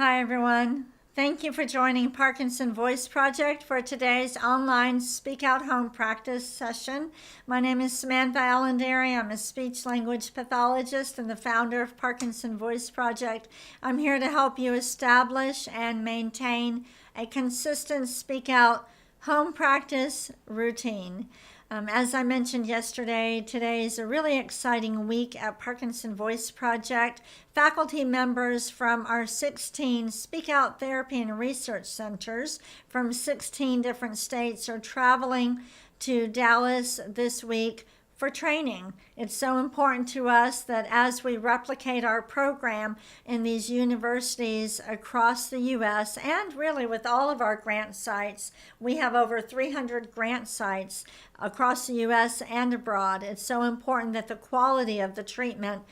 Hi, everyone. Thank you for joining Parkinson Voice Project for today's online Speak Out Home practice session. My name is Samantha Allenderry. I'm a speech language pathologist and the founder of Parkinson Voice Project. I'm here to help you establish and maintain a consistent Speak Out home practice routine. As I mentioned yesterday, today is a really exciting week at Parkinson Voice Project. Faculty members from our 16 Speak Out Therapy and Research Centers from 16 different states are traveling to Dallas this week for training. It's so important to us that as we replicate our program in these universities across the U.S. and really with all of our grant sites, we have over 300 grant sites across the U.S. and abroad. It's so important that the quality of the treatment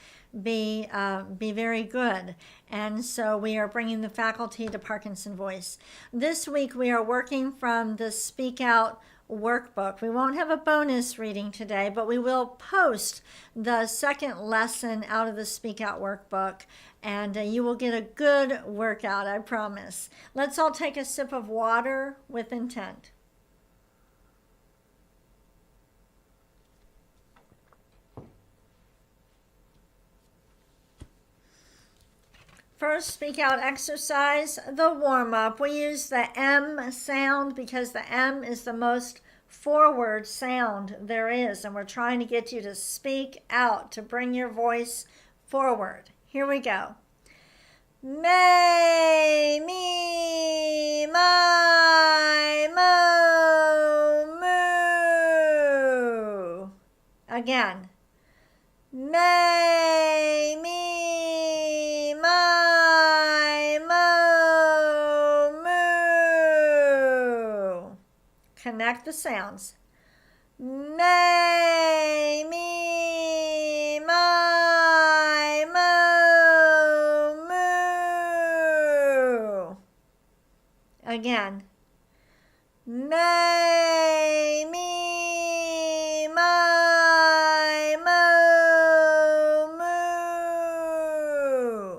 be very good. And so we are bringing the faculty to Parkinson Voice. This week we are working from the Speak Out workbook. We won't have a bonus reading today, but we will post the second lesson out of the Speak Out workbook, and you will get a good workout, I promise. Let's all take a sip of water with intent. First, Speak Out exercise, the warm-up. We use the M sound because the M is the most forward sound there is, and we're trying to get you to speak out, to bring your voice forward. Here we go. May, me, my, mo, moo. Again. May, me, my, mo, moo. Connect the sounds. May, me, my, mo, moo. Again. May, me, my, mo,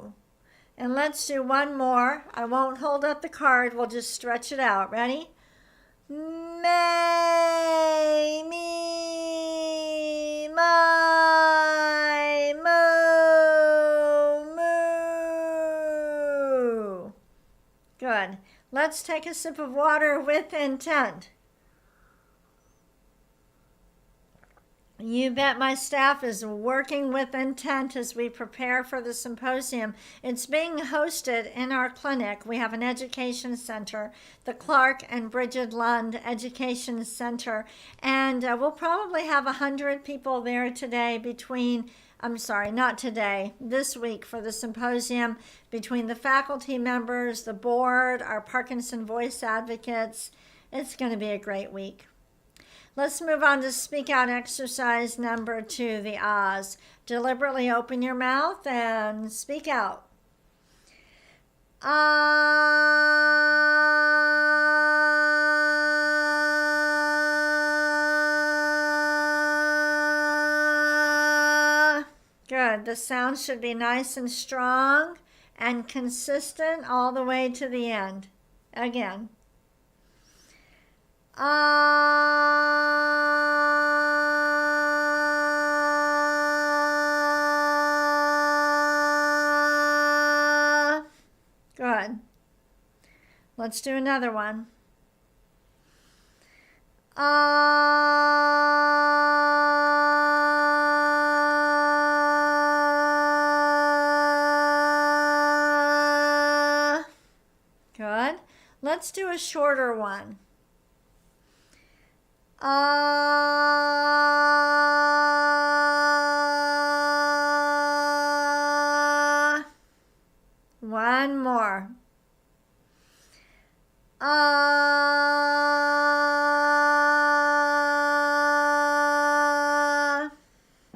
moo. And let's do one more. I won't hold up the card. We'll just stretch it out. Ready? May, me, my, mo, moo. Good. Let's take a sip of water with intent. You bet my staff is working with intent as we prepare for the symposium. It's being hosted in our clinic. We have an education center, the Clark and Bridget Lund Education Center, and we'll probably have 100 people there today this week for the symposium, between the faculty members, the board, our Parkinson Voice advocates. It's going to be a great week. Let's move on to Speak Out exercise number 2, the Ahs. Deliberately open your mouth and speak out. Ah. Good. The sound should be nice and strong and consistent all the way to the end. Again. Good. Let's do another one. Good. Let's do a shorter one. One more.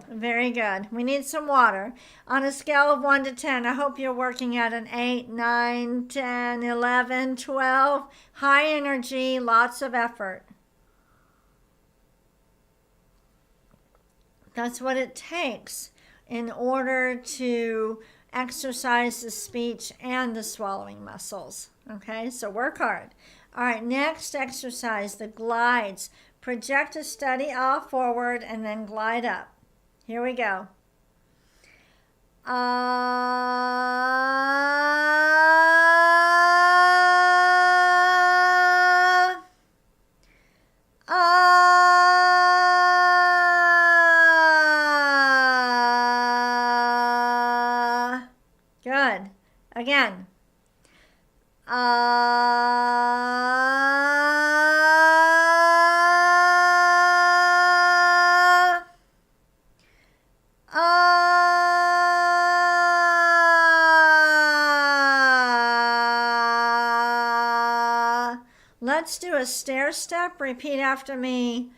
Very good. We need some water. On a scale of 1 to 10, I hope you're working at an 8, 9, 10, 11, 12. High energy, lots of effort. That's what it takes in order to exercise the speech and the swallowing muscles. Okay, so work hard. All right, next exercise, the glides. Project a steady ah forward and then glide up. Here we go. Ah, ah. Good. Again. Let's do a stair step. Repeat after me.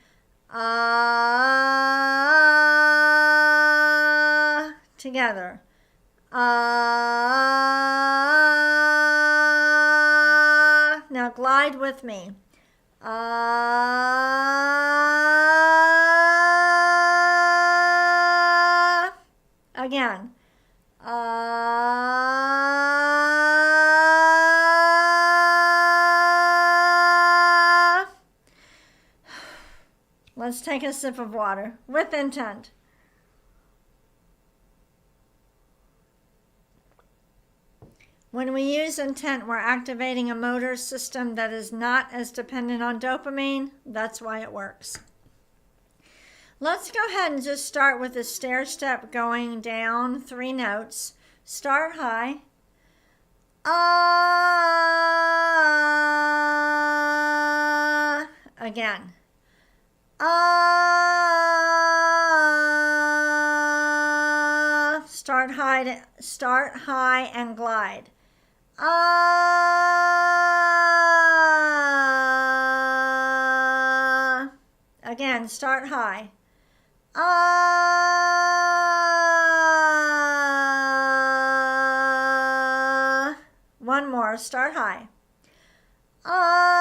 Together. Now glide with me. Again. Let's take a sip of water with intent. When we use intent, we're activating a motor system that is not as dependent on dopamine. That's why it works. Let's go ahead and just start with a stair step going down 3 notes. Start high. Ah. Again. Ah. Start high and glide. Ah. Again, start high. Ah. One more, start high. Ah.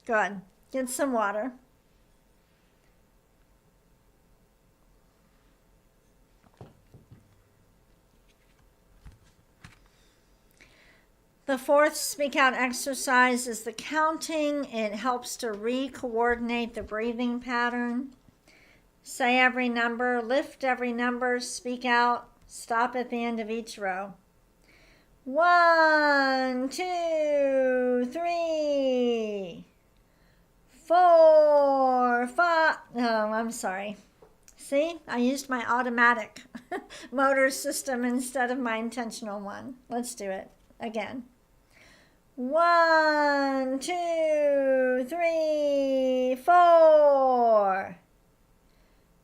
Good. Get some water. The fourth speak out exercise is the counting. It helps to re-coordinate the breathing pattern. Say every number, lift every number, speak out, stop at the end of each row. 1, 2, 3, 4, 5. Oh, I'm sorry. See, I used my automatic motor system instead of my intentional one. Let's do it again. 1, 2, 3, 4,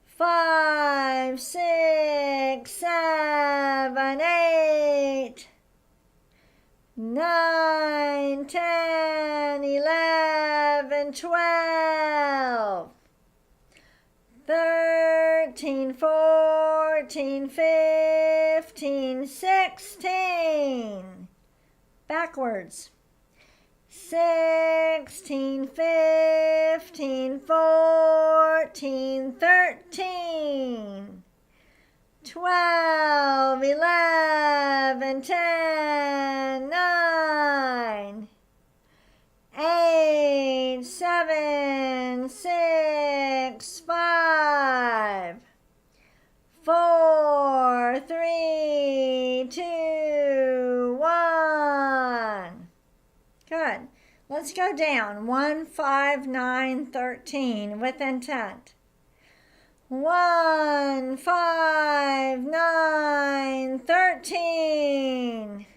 5, 6, 7, 8, 9, 10, 11, 12, 13, 14, 15, 16. Backwards. 16, 15, 14, 13, 12, 11, 10, 9, 8, 7, 6, 5, 4, 3, 2, 1. Good. Let's go down. 1, 5, 9, 13 with intent. 1, 5, 9, 13.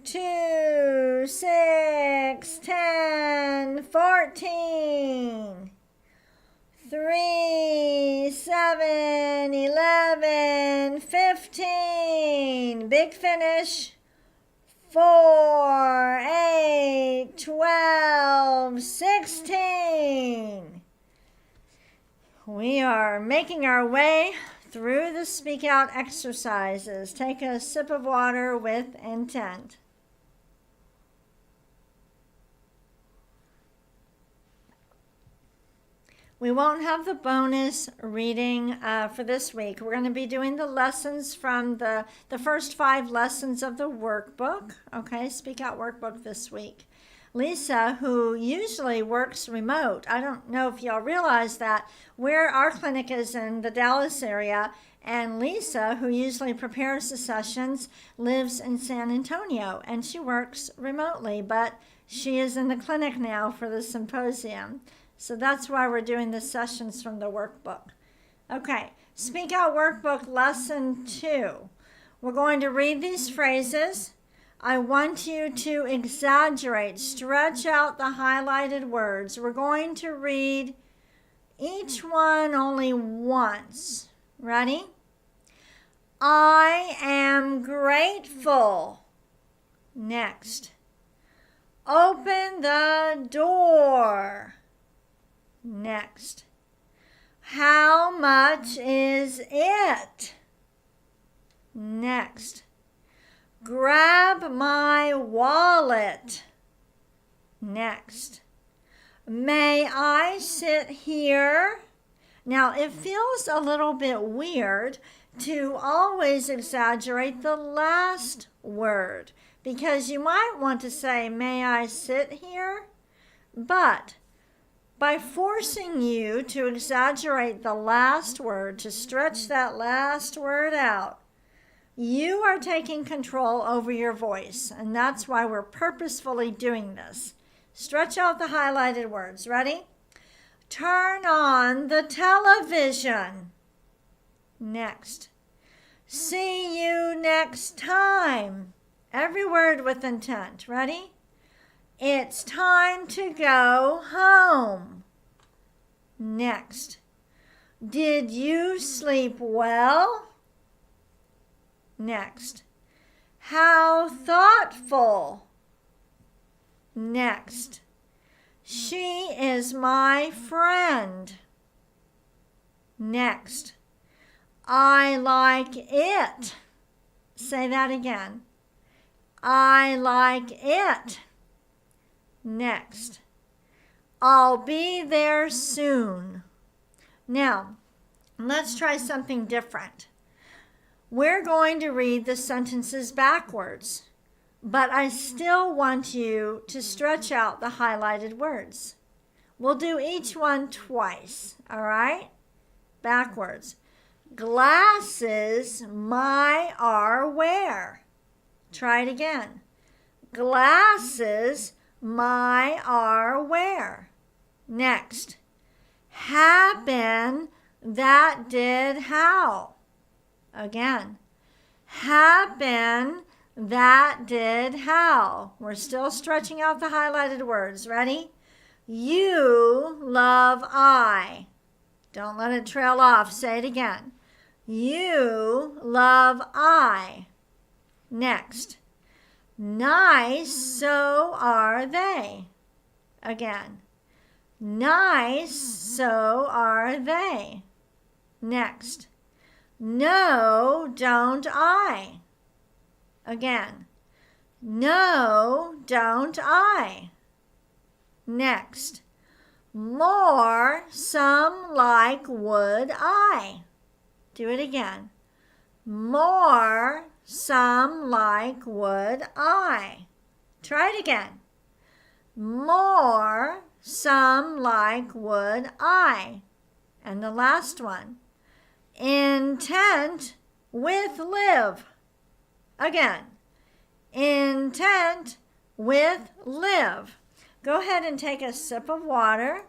2, 6, 10, 14. 3, 7, 11, 15. Big finish. 4, 8, 12, 16. We are making our way through the speak out exercises. Take a sip of water with intent. We won't have the bonus reading for this week. We're going to be doing the lessons from the first 5 lessons of the workbook. Okay, Speak Out Workbook this week. Lisa, who usually works remote, I don't know if y'all realize that, where our clinic is in the Dallas area, and Lisa, who usually prepares the sessions, lives in San Antonio, and she works remotely, but she is in the clinic now for the symposium. So that's why we're doing the sessions from the workbook. Okay, Speak Out Workbook Lesson 2. We're going to read these phrases. I want you to exaggerate, stretch out the highlighted words. We're going to read each one only once. Ready? I am grateful. Next. Open the door. Next. How much is it? Next. Grab my wallet. Next. May I sit here? Now, it feels a little bit weird to always exaggerate the last word because you might want to say, may I sit here? But by forcing you to exaggerate the last word, to stretch that last word out, you are taking control over your voice, and that's why we're purposefully doing this. Stretch out the highlighted words. Ready? Turn on the television. Next. See you next time. Every word with intent. Ready? It's time to go home. Next. Did you sleep well? Next. How thoughtful. Next. She is my friend. Next. I like it. Say that again. I like it. Next. I'll be there soon. Now, let's try something different. We're going to read the sentences backwards, but I still want you to stretch out the highlighted words. We'll do each one twice, all right? Backwards. Glasses my are where? Try it again. Glasses my are where? Next. Happen that did how? Again. Happen that did how? We're still stretching out the highlighted words. Ready? You love I. Don't let it trail off. Say it again. You love I. Next. Nice, so are they. Again. Nice, so are they. Next. No, don't I. Again. No, don't I. Next. More, some like would I. Do it again. More, some like would I. Try it again. More, some like would I. And the last one. Intent with live. Again. Intent with live. Go ahead and take a sip of water.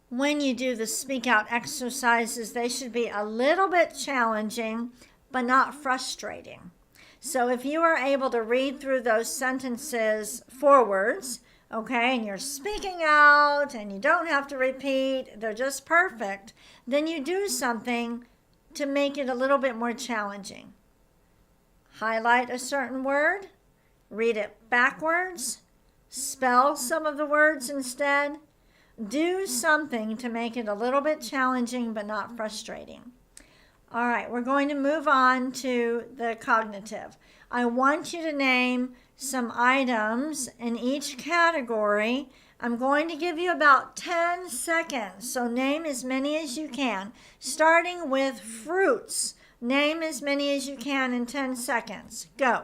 When you do the speak out exercises, they should be a little bit challenging, but not frustrating. So if you are able to read through those sentences forwards, okay, and you're speaking out and you don't have to repeat, they're just perfect, then you do something to make it a little bit more challenging. Highlight a certain word, read it backwards, spell some of the words instead. Do something to make it a little bit challenging but not frustrating. All right, we're going to move on to the cognitive. I want you to name some items in each category. I'm going to give you about 10 seconds, so name as many as you can. Starting with fruits, name as many as you can in 10 seconds. Go.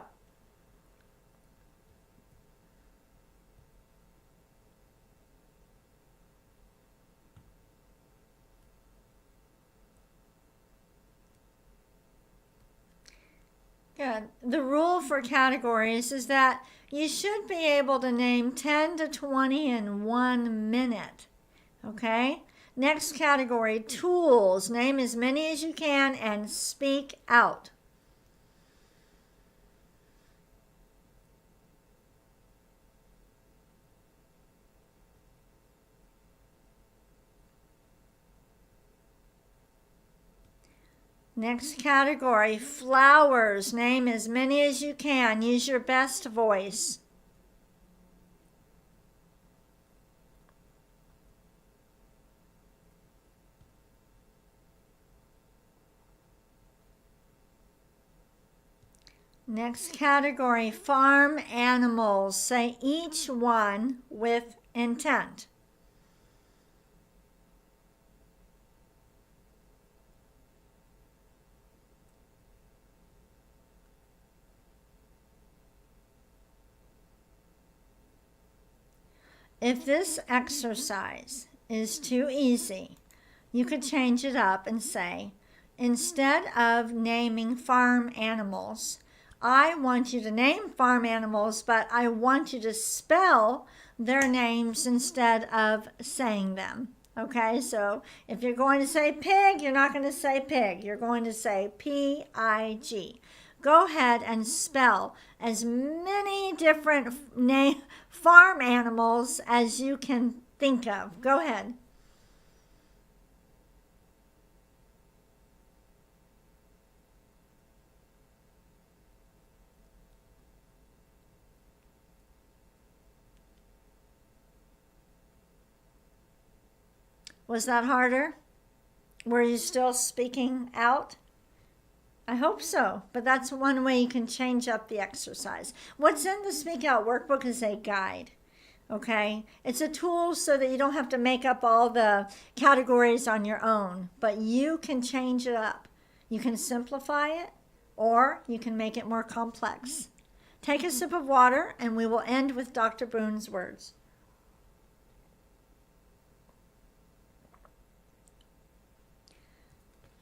Good. The rule for categories is that you should be able to name 10 to 20 in 1 minute. Okay? Next category, tools. Name as many as you can and speak out. Next category, flowers. Name as many as you can. Use your best voice. Next category, farm animals. Say each one with intent. If this exercise is too easy, you could change it up and say, instead of naming farm animals, I want you to name farm animals, but I want you to spell their names instead of saying them. Okay, so if you're going to say pig, you're not going to say pig. You're going to say P-I-G. Go ahead and spell as many different farm animals as you can think of. Go ahead. Was that harder? Were you still speaking out? I hope so, but that's one way you can change up the exercise. What's in the Speak Out workbook is a guide, okay? It's a tool so that you don't have to make up all the categories on your own, but you can change it up. You can simplify it, or you can make it more complex. Take a sip of water, and we will end with Dr. Boone's words.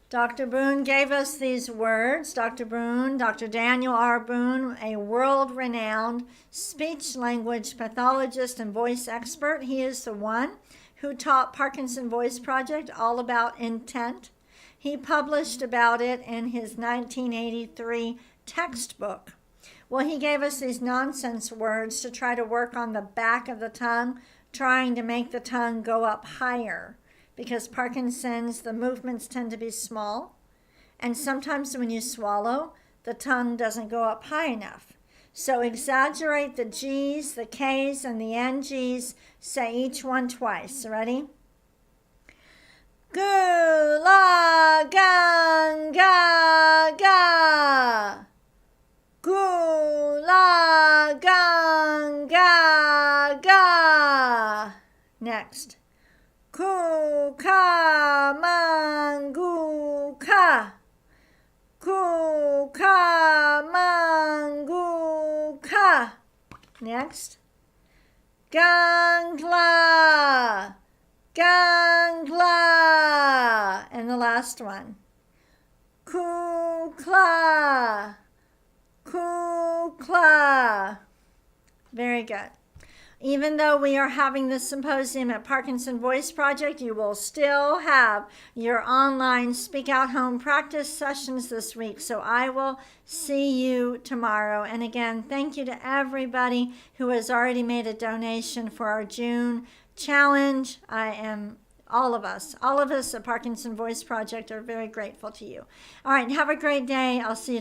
Dr. Boone gave us these words. Dr. Boone, Dr. Daniel R. Boone, a world-renowned speech-language pathologist and voice expert. He is the one who taught Parkinson Voice Project all about intent. He published about it in his 1983 textbook. Well, he gave us these nonsense words to try to work on the back of the tongue, trying to make the tongue go up higher. Because Parkinson's, the movements tend to be small. And sometimes when you swallow, the tongue doesn't go up high enough. So exaggerate the G's, the K's, and the NG's. Say each one twice. Ready? Gu la gang ga ga. Gu la gang ga ga. Next. Ku ka mangu ka. Ku ka mangu ka. Next. Gangla. Gangla. And the last one. Kukla. Kukla. Very good. Even though we are having this symposium at Parkinson Voice Project, you will still have your online Speak Out Home practice sessions this week. So I will see you tomorrow. And again, thank you to everybody who has already made a donation for our June challenge. All of us at Parkinson Voice Project are very grateful to you. All right, have a great day. I'll see you